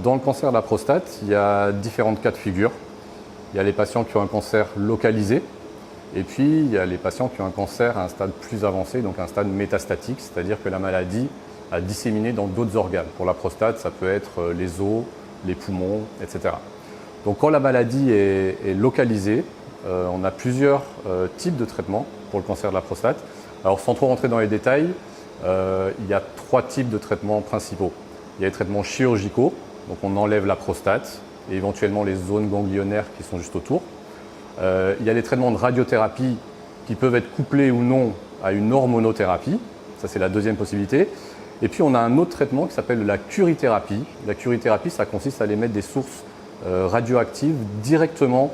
Dans le cancer de la prostate, il y a différentes cas de figure. Il y a les patients qui ont un cancer localisé, et puis il y a les patients qui ont un cancer à un stade plus avancé, donc un stade métastatique, c'est-à-dire que la maladie a disséminé dans d'autres organes. Pour la prostate, ça peut être les os, les poumons, etc. Donc quand la maladie est localisée, on a plusieurs types de traitements pour le cancer de la prostate. Alors sans trop rentrer dans les détails, il y a 3 types de traitements principaux. Il y a les traitements chirurgicaux, donc on enlève la prostate et éventuellement les zones ganglionnaires qui sont juste autour. Il y a les traitements de radiothérapie qui peuvent être couplés ou non à une hormonothérapie, ça c'est la deuxième possibilité. Et puis on a un autre traitement qui s'appelle la curithérapie. La curithérapie, ça consiste à aller mettre des sources radioactives directement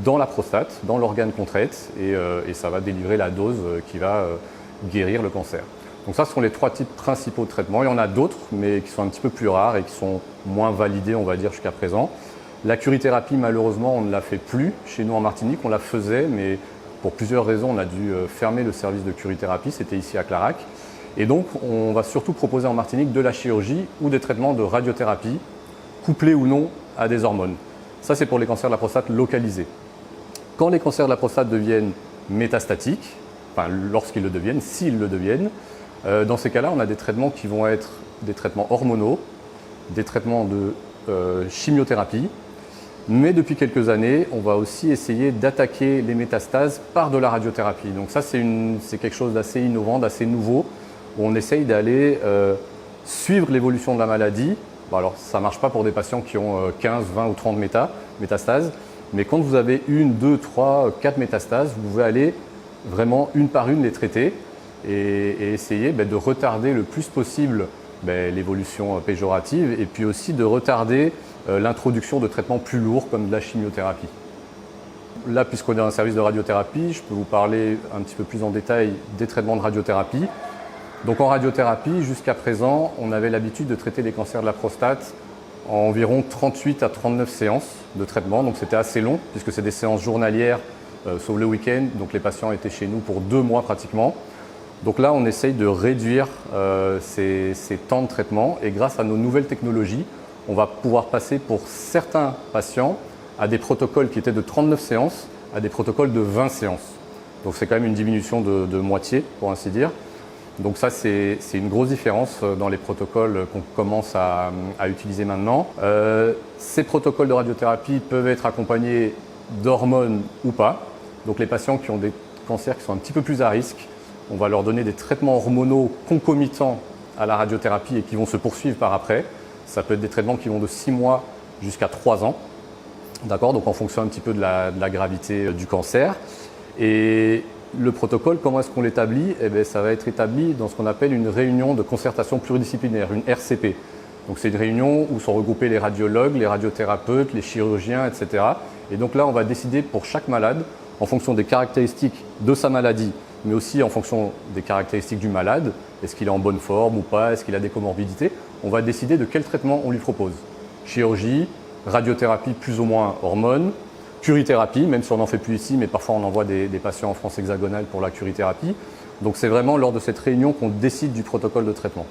dans la prostate, dans l'organe qu'on traite, et ça va délivrer la dose qui va guérir le cancer. Donc ça, ce sont les 3 types principaux de traitements. Il y en a d'autres, mais qui sont un petit peu plus rares et qui sont moins validés, on va dire, jusqu'à présent. La curithérapie, malheureusement, on ne la fait plus. Chez nous en Martinique, on la faisait, mais pour plusieurs raisons, on a dû fermer le service de curithérapie. C'était ici à Clarac. Et donc, on va surtout proposer en Martinique de la chirurgie ou des traitements de radiothérapie, couplés ou non à des hormones. Ça, c'est pour les cancers de la prostate localisés. Quand les cancers de la prostate deviennent métastatiques, enfin lorsqu'ils le deviennent, s'ils le deviennent, dans ces cas-là, on a des traitements qui vont être des traitements hormonaux, des traitements de chimiothérapie, mais depuis quelques années, on va aussi essayer d'attaquer les métastases par de la radiothérapie. Donc ça, c'est quelque chose d'assez innovant, d'assez nouveau, où on essaye d'aller suivre l'évolution de la maladie. Bon, alors, ça ne marche pas pour des patients qui ont 15, 20 ou 30 métastases, mais quand vous avez 1, 2, 3, 4 métastases, vous pouvez aller vraiment une par une les traiter et essayer de retarder le plus possible l'évolution péjorative et puis aussi de retarder l'introduction de traitements plus lourds comme de la chimiothérapie. Là, puisqu'on est dans un service de radiothérapie, je peux vous parler un petit peu plus en détail des traitements de radiothérapie. Donc en radiothérapie, jusqu'à présent, on avait l'habitude de traiter les cancers de la prostate en environ 38 à 39 séances de traitement. Donc c'était assez long puisque c'est des séances journalières, sauf le week-end. Donc les patients étaient chez nous pour 2 mois pratiquement. Donc là, on essaye de réduire ces temps de traitement et grâce à nos nouvelles technologies, on va pouvoir passer pour certains patients à des protocoles qui étaient de 39 séances à des protocoles de 20 séances. Donc c'est quand même une diminution de moitié, pour ainsi dire. Donc ça, c'est une grosse différence dans les protocoles qu'on commence à utiliser maintenant. Ces protocoles de radiothérapie peuvent être accompagnés d'hormones ou pas. Donc les patients qui ont des cancers qui sont un petit peu plus à risque, on va leur donner des traitements hormonaux concomitants à la radiothérapie et qui vont se poursuivre par après. Ça peut être des traitements qui vont de 6 mois jusqu'à 3 ans. D'accord ? Donc en fonction un petit peu de la gravité du cancer. Et le protocole, comment est-ce qu'on l'établit ? Ça va être établi dans ce qu'on appelle une réunion de concertation pluridisciplinaire, une RCP. Donc c'est une réunion où sont regroupés les radiologues, les radiothérapeutes, les chirurgiens, etc. Et donc là, on va décider pour chaque malade, en fonction des caractéristiques de sa maladie, mais aussi en fonction des caractéristiques du malade, est-ce qu'il est en bonne forme ou pas, est-ce qu'il a des comorbidités, on va décider de quel traitement on lui propose. Chirurgie, radiothérapie plus ou moins hormones, curithérapie, même si on n'en fait plus ici, mais parfois on envoie des patients en France hexagonale pour la curithérapie. Donc c'est vraiment lors de cette réunion qu'on décide du protocole de traitement.